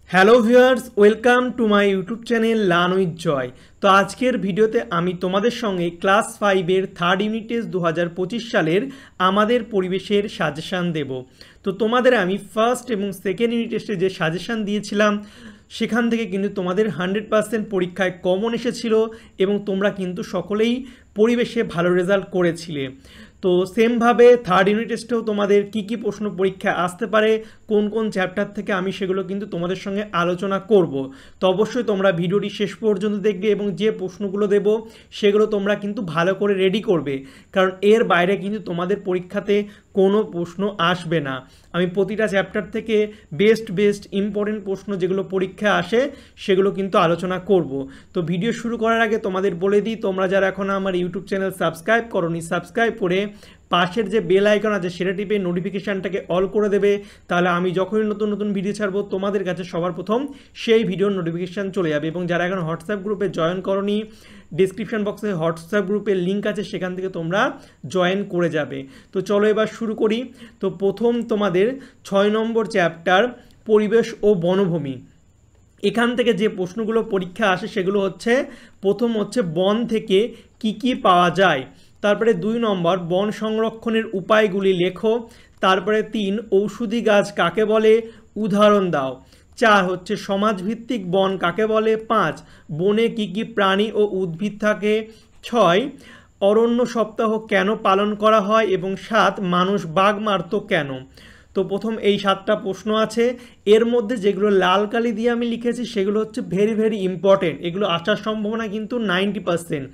Hello viewers, welcome to my YouTube channel learn with Joy. তো আজকের ভিডিওতে আমি তোমাদের সঙ্গে ক্লাস 5-এর থার্ড ইউনিট টেস্ট 2025 সালের আমাদের পরিবেশের সাজেশান দেব। তো তোমাদের আমি ফার্স্ট এবং সেকেন্ড ইউনিট টেস্টে যে সাজেশান দিয়েছিলাম সেখান থেকে কিন্তু তোমাদের 100% পরীক্ষায় কমন এসেছিল এবং তোমরা কিন্তু সকলেই পরিবেশে ভালো রেজাল্ট করেছিলে। তো সেমভাবে থার্ড ইউনিট টেস্টেও তোমাদের কী প্রশ্ন পরীক্ষা আসতে পারে, কোন কোন চ্যাপ্টার থেকে, আমি সেগুলো কিন্তু তোমাদের সঙ্গে আলোচনা করব। তো অবশ্যই তোমরা ভিডিওটি শেষ পর্যন্ত দেখবে এবং যে প্রশ্নগুলো দেব সেগুলো তোমরা কিন্তু ভালো করে রেডি করবে, কারণ এর বাইরে কিন্তু তোমাদের পরীক্ষাতে কোনো প্রশ্ন আসবে না। আমি প্রতিটা চ্যাপ্টার থেকে বেস্ট ইম্পর্টেন্ট প্রশ্ন যেগুলো পরীক্ষা আসে সেগুলো কিন্তু আলোচনা করব। তো ভিডিও শুরু করার আগে তোমাদের বলে দিই, তোমরা যারা এখন আমার ইউটিউব চ্যানেল সাবস্ক্রাইব করোনি, সাবস্ক্রাইব করে পাশের যে বেল আইকন আছে সেটা টিপে নোটিফিকেশানটাকে অল করে দেবে, তাহলে আমি যখনই নতুন নতুন ভিডিও ছাড়বো তোমাদের কাছে সবার প্রথম সেই ভিডিওর নোটিফিকেশান চলে যাবে। এবং যারা এখন হোয়াটসঅ্যাপ গ্রুপে জয়েন করোনি, ডিসক্রিপশন বক্সে হোয়াটসঅ্যাপ গ্রুপের লিঙ্ক আছে, সেখান থেকে তোমরা জয়েন করে যাবে। তো চলো এবার শুরু করি। তো প্রথম তোমাদের 6 নম্বর চ্যাপ্টার পরিবেশ ও বনভূমি, এখান থেকে যে প্রশ্নগুলো পরীক্ষা আসে সেগুলো হচ্ছে, প্রথম হচ্ছে বন থেকে কি পাওয়া যায়, তারপরে 2 নম্বর বন সংরক্ষণের উপায়গুলি লেখো, তারপরে 3 ঔষধি গাছ কাকে বলে, উদাহরণ দাও, 4 হচ্ছে সমাজভিত্তিক বন কাকে বলে, 5 বনে কি প্রাণী ও উদ্ভিদ থাকে, 6 অরণ্য সপ্তাহ কেন পালন করা হয় এবং 7 মানুষ বাঘ মারত কেন। তো প্রথম এই 7টা প্রশ্ন আছে, এর মধ্যে যেগুলো লাল কালি দিয়ে আমি লিখেছি সেগুলো হচ্ছে ভেরি ইম্পর্টেন্ট, এগুলো আসার সম্ভাবনা কিন্তু 90%।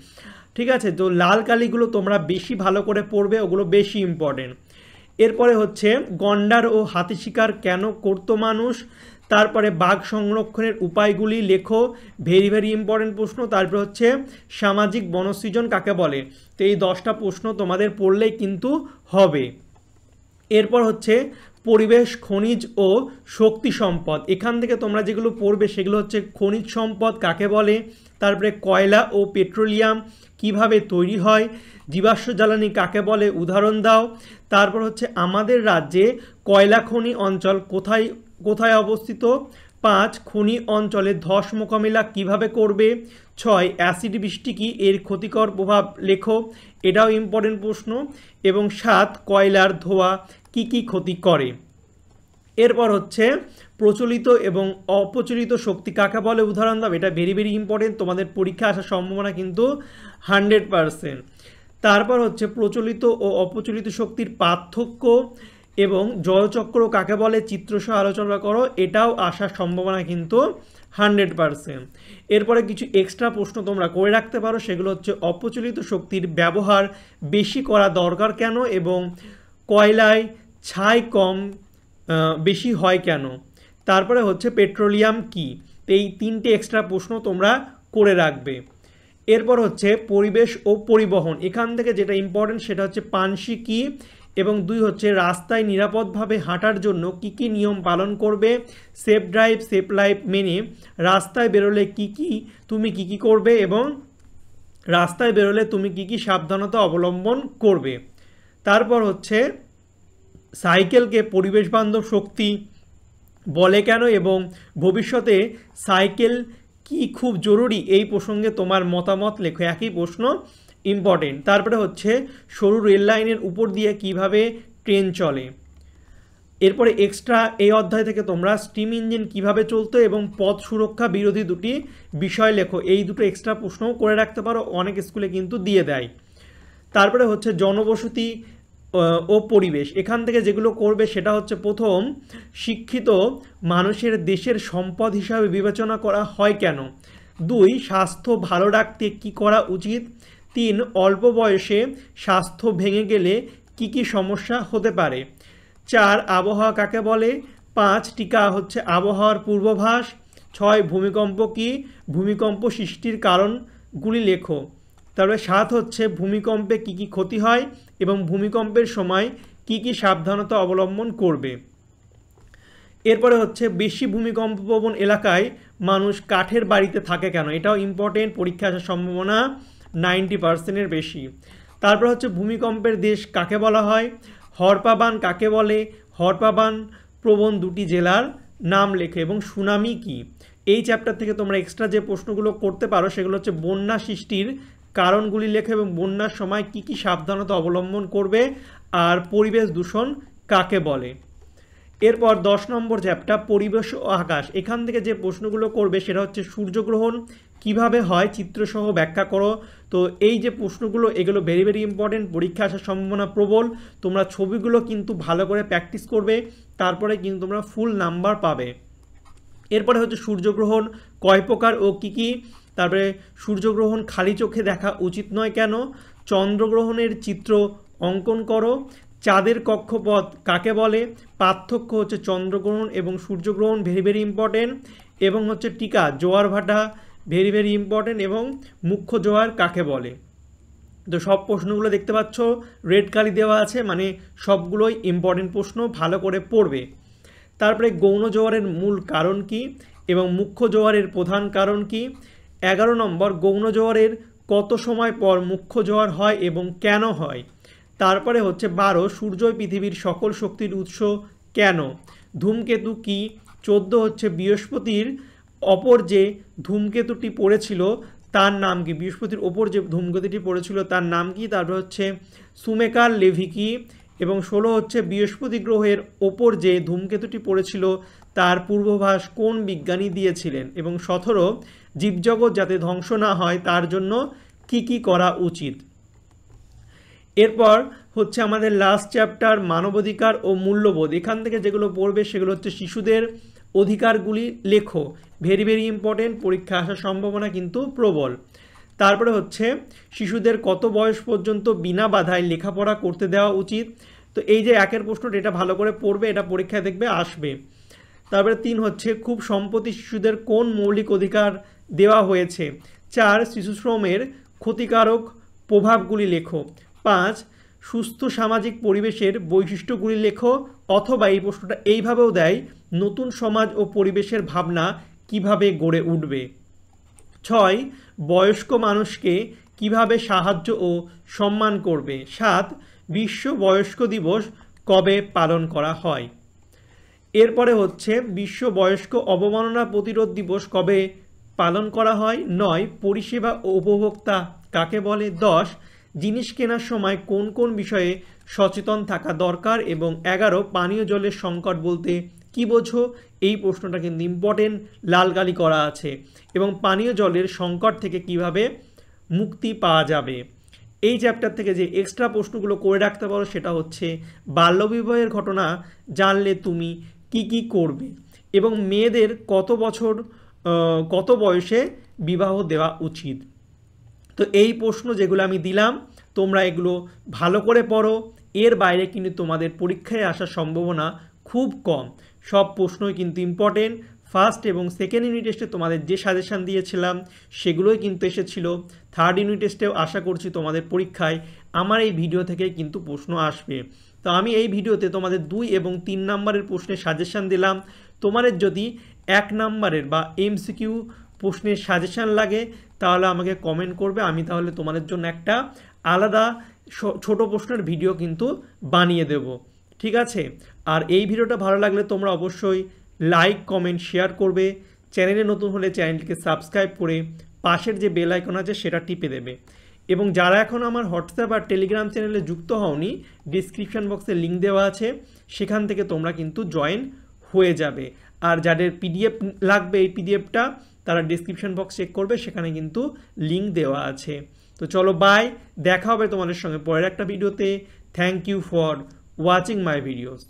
ঠিক আছে, তো লাল কালিগুলো তোমরা বেশি ভালো করে পড়বে, ওগুলো বেশি ইম্পর্টেন্ট। এরপরে হচ্ছে গন্ডার ও হাতি শিকার কেন করতো মানুষ, তারপরে বাঘ সংরক্ষণের উপায়গুলি লেখো, ভেরি ইম্পর্টেন্ট প্রশ্ন। তারপরে হচ্ছে সামাজিক বনসৃজন কাকে বলে। তো এই 10টা প্রশ্ন তোমাদের পড়লেই কিন্তু হবে। এরপর হচ্ছে পরিবেশ, খনিজ ও শক্তি সম্পদ, এখান থেকে তোমরা যেগুলো পড়বে সেগুলো হচ্ছে খনিজ সম্পদ কাকে বলে, তারপরে কয়লা ও পেট্রোলিয়াম কিভাবে তৈরি হয়, জীবাশ্ম জ্বালানি কাকে বলে, উদাহরণ দাও, তারপর হচ্ছে আমাদের রাজ্যে কয়লা খনি অঞ্চল কোথায় অবস্থিত, 5 খনি অঞ্চলে ধস মোকাবিলা কিভাবে করবে, 6 অ্যাসিড বৃষ্টি কি, এর ক্ষতিকর প্রভাব লেখো, এটাও ইম্পর্টেন্ট প্রশ্ন, এবং 7 কয়লার ধোঁয়া কি ক্ষতি করে। এরপর হচ্ছে প্রচলিত এবং অপ্রচলিত শক্তি কাকে বলে, উদাহরণ দাও, এটা ভেরি ইম্পর্টেন্ট, তোমাদের পরীক্ষা আসার সম্ভাবনা কিন্তু 100%। তারপর হচ্ছে প্রচলিত ও অপ্রচলিত শক্তির পার্থক্য এবং জলচক্র কাকে বলে চিত্রসহ আলোচনা করো, এটাও আসার সম্ভাবনা কিন্তু 100%। এরপরে কিছু এক্সট্রা প্রশ্ন তোমরা করে রাখতে পারো, সেগুলো হচ্ছে অপ্রচলিত শক্তির ব্যবহার বেশি করা দরকার কেন এবং কয়লায় ছাই বেশি হয় কেন, তারপরে হচ্ছে পেট্রোলিয়াম কি। এই 3টে এক্সট্রা প্রশ্ন তোমরা করে রাখবে। এরপর হচ্ছে পরিবেশ ও পরিবহন, এখান থেকে যেটা ইম্পর্টেন্ট সেটা হচ্ছে পানসি কি, এবং 2 হচ্ছে রাস্তায় নিরাপদভাবে হাঁটার জন্য কি নিয়ম পালন করবে, সেফ ড্রাইভ সেফ লাইফ মেনে রাস্তায় বেরোলে তুমি কি করবে এবং রাস্তায় বেরোলে তুমি কি সাবধানতা অবলম্বন করবে। তারপর হচ্ছে সাইকেলকে পরিবেশ বান্ধব শক্তি বলে কেন এবং ভবিষ্যতে সাইকেল কি খুব জরুরি, এই প্রসঙ্গে তোমার মতামত লেখো, একই প্রশ্ন ইম্পর্টেন্ট। তারপরে হচ্ছে সরু রেল লাইনের উপর দিয়ে কিভাবে ট্রেন চলে। এরপরে এক্সট্রা এই অধ্যায় থেকে তোমরা স্টিম ইঞ্জিন কিভাবে চলতো এবং পথ সুরক্ষা বিরোধী দুটি বিষয় লেখো, এই দুটো এক্সট্রা প্রশ্নও করে রাখতে পারো, অনেক স্কুলে কিন্তু দিয়ে দেয়। তারপরে হচ্ছে জনবসতি ও পরিবেশ, এখান থেকে যেগুলো করবে সেটা হচ্ছে, প্রথম শিক্ষিত মানুষের দেশের সম্পদ হিসাবে বিবেচনা করা হয় কেন, 2 স্বাস্থ্য ভালো রাখতে কি করা উচিত, 3 অল্প বয়সে স্বাস্থ্য ভেঙে গেলে কি সমস্যা হতে পারে, 4 আবহাওয়া কাকে বলে, 5 টিকা হচ্ছে আবহাওয়ার পূর্বাভাস, 6 ভূমিকম্প কি, ভূমিকম্প সৃষ্টির কারণগুলি লেখো, তারপরে 7 হচ্ছে ভূমিকম্পে কি ক্ষতি হয় এবং ভূমিকম্পের সময় কি সাবধানতা অবলম্বন করবে। এরপরে হচ্ছে বেশি ভূমিকম্প প্রবণ এলাকায় মানুষ কাঠের বাড়িতে থাকে কেন, এটাও ইম্পর্টেন্ট, পরীক্ষা আসার সম্ভাবনা 90%-এর বেশি। তারপর হচ্ছে ভূমিকম্পের দেশ কাকে বলা হয়, হরপাবান কাকে বলে, হরপাবান প্রবণ 2টি জেলার নাম লেখো এবং সুনামি কি। এই চ্যাপ্টার থেকে তোমরা এক্সট্রা যে প্রশ্নগুলো করতে পারো সেগুলো হচ্ছে বন্যা সৃষ্টির কারণগুলি লেখো এবং বন্যার সময় কি কি সাবধানতা অবলম্বন করবে, আর পরিবেশ দূষণ কাকে বলে। এরপর 10 নম্বর চ্যাপ্টার পরিবেশ ও আকাশ, এখান থেকে যে প্রশ্নগুলো করবে সেটা হচ্ছে সূর্যগ্রহণ কিভাবে হয় চিত্রসহ ব্যাখ্যা করো। তো এই যে প্রশ্নগুলো এগুলো ভেরি ভেরি ইম্পর্টেন্ট, পরীক্ষা আসার সম্ভাবনা প্রবল। তোমরা ছবিগুলো কিন্তু ভালো করে প্র্যাকটিস করবে, তারপরে কিন্তু তোমরা ফুল নাম্বার পাবে। এরপরে হচ্ছে সূর্যগ্রহণ কয় প্রকার ও কী কী, তারপরে সূর্যগ্রহণ খালি চোখে দেখা উচিত নয় কেন, চন্দ্রগ্রহণের চিত্র অঙ্কন করো, চাঁদের কক্ষপথ কাকে বলে, পার্থক্য হচ্ছে চন্দ্রগ্রহণ এবং সূর্যগ্রহণ ভেরি ভেরি ইম্পর্টেন্ট, এবং হচ্ছে টিকা জোয়ার ভাটা ভেরি ভেরি ইম্পর্টেন্ট, এবং মুখ্য জোয়ার কাকে বলে। তো সব প্রশ্নগুলো দেখতে পাচ্ছ রেড কালি দেওয়া আছে, মানে সবগুলোই ইম্পর্টেন্ট প্রশ্ন, ভালো করে পড়বে। তারপরে গৌণ জোয়ারের মূল কারণ কি এবং মুখ্য জোয়ারের প্রধান কারণ কি। 11 নম্বর গৌণ জোয়ারের কত সময় পর মুখ্য জোয়ার হয় এবং কেন হয়। তারপরে হচ্ছে 12 সূর্যই পৃথিবীর সকল শক্তির উৎস কেন। ধূমকেতু কি। 14 হচ্ছে বৃহস্পতির অপর যে ধূমকেতুটি পড়েছিল তার নাম কি, বৃহস্পতির ওপর যে ধূমকেতুটি পড়েছিল তার নাম কি। তারপর হচ্ছে সুমেকার লেভি কি। এবং 16 হচ্ছে বৃহস্পতি গ্রহের ওপর যে ধূমকেতুটি পড়েছিল তার পূর্বাভাস কোন বিজ্ঞানী দিয়েছিলেন। এবং 17 জীবজগৎ যাতে ধ্বংস না হয় তার জন্য কি কি করা উচিত। এরপর হচ্ছে আমাদের লাস্ট চ্যাপ্টার মানবাধিকার ও মূল্যবোধ, এখান থেকে যেগুলো পড়বে সেগুলো হচ্ছে শিশুদের অধিকারগুলি লেখো, ভেরি ভেরি ইম্পর্টেন্ট, পরীক্ষা আসার সম্ভাবনা কিন্তু প্রবল। তারপরে হচ্ছে শিশুদের কত বয়স পর্যন্ত বিনা বাধায় লেখাপড়া করতে দেওয়া উচিত। তো এই যে একের প্রশ্নটা এটা ভালো করে পড়বে, এটা পরীক্ষায় দেখবে আসবে। তারপরে 3 হচ্ছে খুব সম্প্রতি শিশুদের কোন মৌলিক অধিকার দেওয়া হয়েছে। 4 শিশুশ্রমের ক্ষতিকারক প্রভাবগুলি লেখো। 5 সুস্থ সামাজিক পরিবেশের বৈশিষ্ট্যগুলি লেখো, অথবা এই প্রশ্নটা এইভাবেও দেয় নতুন সমাজ ও পরিবেশের ভাবনা কিভাবে গড়ে উঠবে। 6 বয়স্ক মানুষকে কিভাবে সাহায্য ও সম্মান করবে। 7 বিশ্ব বয়স্ক দিবস কবে পালন করা হয়। এরপরে হচ্ছে বিশ্ব বয়স্ক অবমাননা প্রতিরোধ দিবস কবে পালন করা হয়। 9 পরিষেবা ও উপভোক্তা কাকে বলে। 10 জিনিস কেনার সময় কোন কোন বিষয়ে সচেতন থাকা দরকার। এবং 11 পানীয় জলের সংকট বলতে কি বোঝো। এই প্রশ্নটা কিন্তু ইম্পর্টেন্ট, লাল কালি করা আছে। এবং পানীয় জলের সংকট থেকে কিভাবে মুক্তি পাওয়া যাবে। এই চ্যাপ্টার থেকে যে এক্সট্রা প্রশ্নগুলো করে রাখতে পারো সেটা হচ্ছে বাল্যবিবাহের ঘটনা জানলে তুমি কি কি করবে, এবং মেয়েদের কত বয়সে বিবাহ দেওয়া উচিত। তো এই প্রশ্ন যেগুলো আমি দিলাম তোমরা এগুলো ভালো করে পড়ো, এর বাইরে কিন্তু তোমাদের পরীক্ষায় আসার সম্ভাবনা খুব কম। সব প্রশ্নই কিন্তু ইম্পর্টেন্ট। ফার্স্ট এবং সেকেন্ড ইউনিট টেস্টে তোমাদের যে সাজেশান দিয়েছিলাম সেগুলোই কিন্তু এসেছিলো। থার্ড ইউনিট টেস্টেও আশা করছি তোমাদের পরীক্ষায় আমার এই ভিডিও থেকে কিন্তু প্রশ্ন আসবে। তো আমি এই ভিডিওতে তোমাদের 2 এবং 3 নম্বরের প্রশ্নের সাজেশান দিলাম। তোমাদের যদি 1 নম্বরের বা MCQ প্রশ্নের সাজেশান লাগে তাহলে আমাকে কমেন্ট করবে, আমি তাহলে তোমাদের জন্য একটা আলাদা ছোট প্রশ্নের ভিডিও কিন্তু বানিয়ে দেব, ঠিক আছে। আর এই ভিডিওটা ভালো লাগলে তোমরা অবশ্যই লাইক কমেন্ট শেয়ার করবে। চ্যানেলে নতুন হলে চ্যানেলটিকে সাবস্ক্রাইব করে পাশের যে বেল আইকন আছে সেটা টিপে দেবে। এবং যারা এখন আমার হোয়াটসঅ্যাপ আর টেলিগ্রাম চ্যানেলে যুক্ত হওনি, ডিসক্রিপশন বক্সে লিঙ্ক দেওয়া আছে, সেখান থেকে তোমরা কিন্তু জয়েন হয়ে যাবে। আর যাদের PDF লাগবে এই PDFটা তারা ডিসক্রিপশন বক্স চেক করবে, সেখানে কিন্তু লিঙ্ক দেওয়া আছে। তো চলো বাই, দেখা হবে তোমাদের সঙ্গে পরের একটা ভিডিওতে। Thank you for watching my videos.